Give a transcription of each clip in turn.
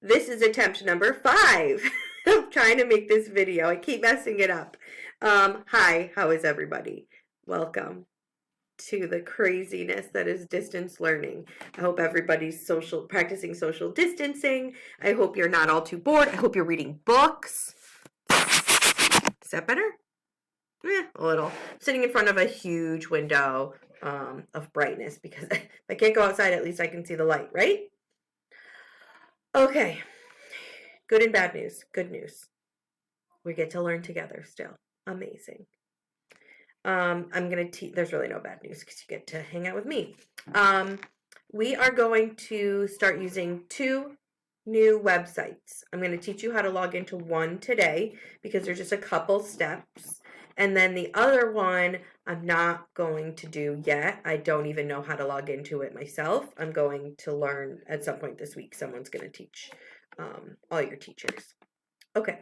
This is attempt number 5 of trying to make this video. I keep messing it up. Hi, how is everybody? Welcome to the craziness that is distance learning. I hope everybody's practicing social distancing. I hope you're not all too bored. I hope you're reading books. Is that better? A little. I'm sitting in front of a huge window of brightness because if I can't go outside, at least I can see the light, right? Okay. Good and bad news. Good news. We get to learn together still. Amazing. I'm going to teach, there's really no bad news because you get to hang out with me. We are going to start using 2 new websites. I'm going to teach you how to log into one today because there's just a couple steps. And then the other one I'm not going to do yet. I don't even know how to log into it myself. I'm going to learn at some point this week. Someone's going to teach all your teachers. Okay.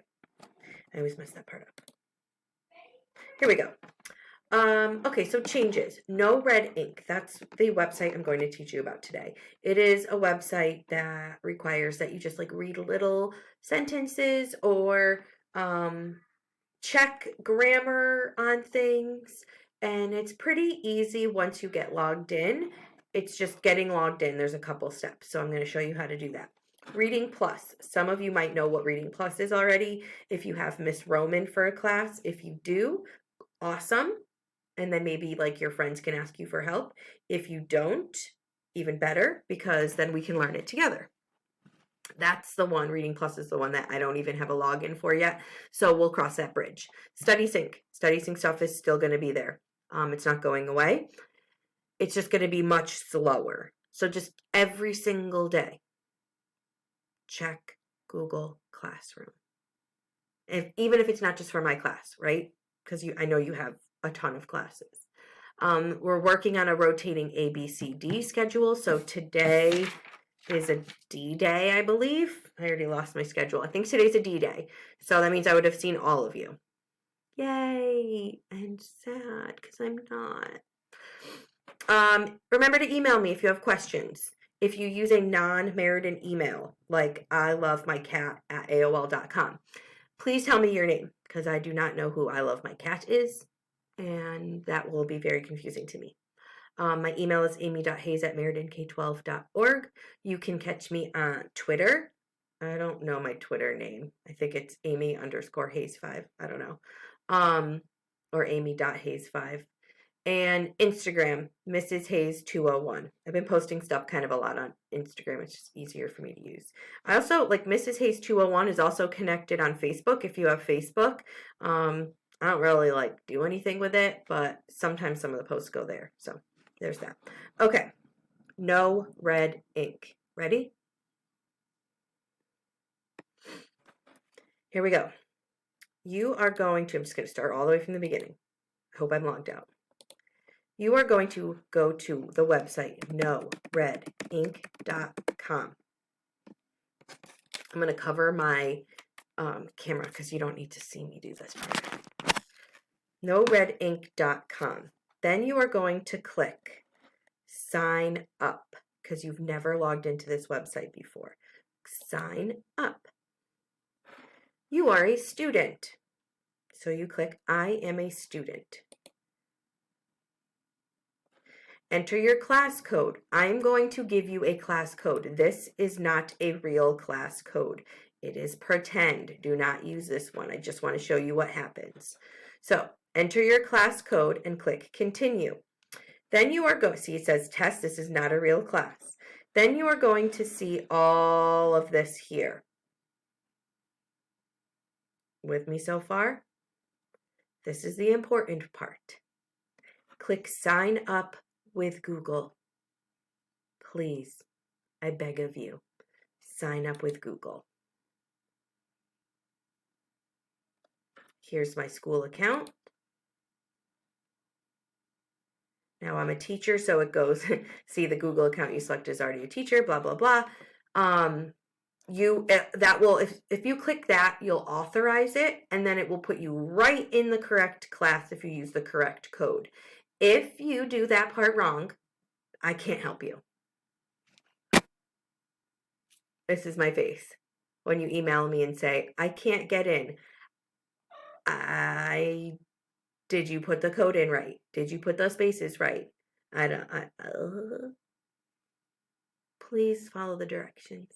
I always mess that part up. Here we go. Okay, so changes. NoRedInk. That's the website I'm going to teach you about today. It is a website that requires that you just like read little sentences or check grammar on things. And it's pretty easy once you get logged in. It's just getting logged in. There's a couple steps. So I'm going to show you how to do that. Reading Plus. Some of you might know what Reading Plus is already if you have Miss Roman for a class. If you do, awesome. And then maybe like your friends can ask you for help. If you don't, even better, because then we can learn it together. That's the one. Reading Plus is the one that I don't even have a login for yet. So we'll cross that bridge. StudySync. StudySync stuff is still going to be there. It's not going away. It's just going to be much slower. So just every single day, check Google Classroom. Even if it's not just for my class, right? Because I know you have a ton of classes. We're working on a rotating ABCD schedule. So today is a D day, I believe. I already lost my schedule. I think today's a D day. So that means I would have seen all of you. Yay! I'm sad because I'm not. Remember to email me if you have questions. If you use a non-NoRedInk email, like ilovemycat@aol.com, please tell me your name because I do not know who I Love My Cat is, and that will be very confusing to me. My email is amy.hayes@NoRedInk12.org. You can catch me on Twitter. I don't know my Twitter name. I think it's Amy_Hayes5. I don't know. Or Amy.Hayes5. And Instagram, Mrs. Hayes 201. I've been posting stuff kind of a lot on Instagram. It's just easier for me to use. I also, like, Mrs. Hayes 201 is also connected on Facebook if you have Facebook. I don't really, like, do anything with it, but sometimes some of the posts go there. So there's that. Okay. NoRedInk. Ready? Here we go. You are going to, I'm just going to start all the way from the beginning. I hope I'm logged out. You are going to go to the website NoRedInk.com. I'm going to cover my camera because you don't need to see me do this part. NoRedInk.com. Then you are going to click Sign Up because you've never logged into this website before. Sign up. You are a student. So you click I am a student. Enter your class code. I'm going to give you a class code. This is not a real class code. It is pretend. Do not use this one. I just want to show you what happens. So enter your class code and click continue. Then you are going to see it says test. This is not a real class. Then you are going to see all of this here. With me so far? This is the important part. Click sign up with Google. Please, I beg of you, sign up with Google. Here's my school account. Now I'm a teacher, so it goes, see the Google account you select is already a teacher, blah, blah, blah. If you click that, you'll authorize it, and then it will put you right in the correct class if you use the correct code. If you do that part wrong, I can't help you. This is my face. when you email me and say, I can't get in. Did you put the code in right? Did you put the spaces right? Please follow the directions.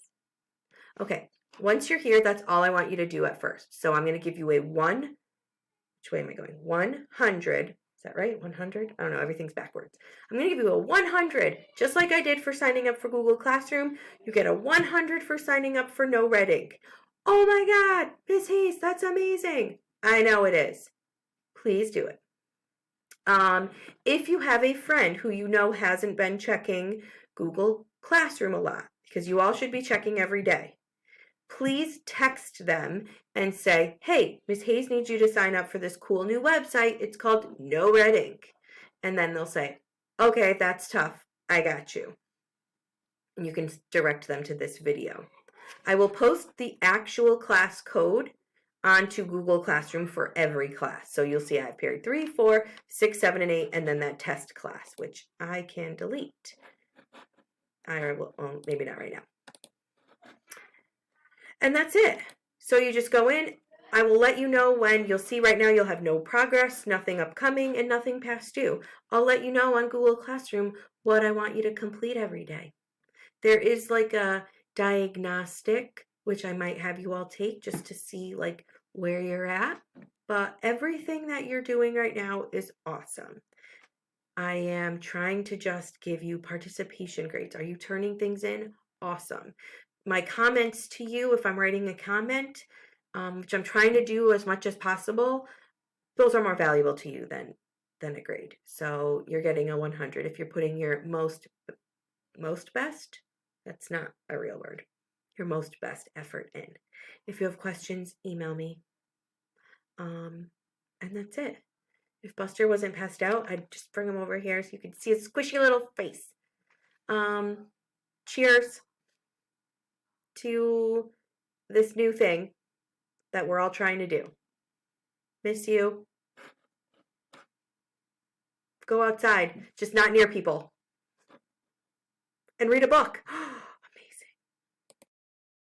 Okay, once you're here, that's all I want you to do at first. So I'm going to give you a which way am I going? 100. Is that right? 100? I don't know. Everything's backwards. I'm going to give you a 100, just like I did for signing up for Google Classroom. You get a 100 for signing up for NoRedInk. Oh my God, Miss Hayes, that's amazing. I know it is. Please do it. If you have a friend who you know hasn't been checking Google Classroom a lot, because you all should be checking every day, please text them and say, hey, Ms. Hayes needs you to sign up for this cool new website. It's called NoRedInk. And then they'll say, okay, that's tough. I got you. And you can direct them to this video. I will post the actual class code onto Google Classroom for every class. So you'll see I have period 3, 4, 6, 7, and 8, and then that test class, which I can delete. I will, maybe not right now. And that's it. So you just go in. I will let you know when. You'll see right now you'll have no progress, nothing upcoming, and nothing past due. I'll let you know on Google Classroom what I want you to complete every day. There is like a diagnostic, which I might have you all take just to see like where you're at. But everything that you're doing right now is awesome. I am trying to just give you participation grades. Are you turning things in? Awesome. My comments to you, if I'm writing a comment, which I'm trying to do as much as possible, those are more valuable to you than a grade. So you're getting a 100 if you're putting your most best. That's not a real word. Your most best effort in. If you have questions, email me. And that's it. If Buster wasn't passed out, I'd just bring him over here so you could see his squishy little face. Cheers to this new thing that we're all trying to do. Miss you. Go outside, just not near people. And read a book.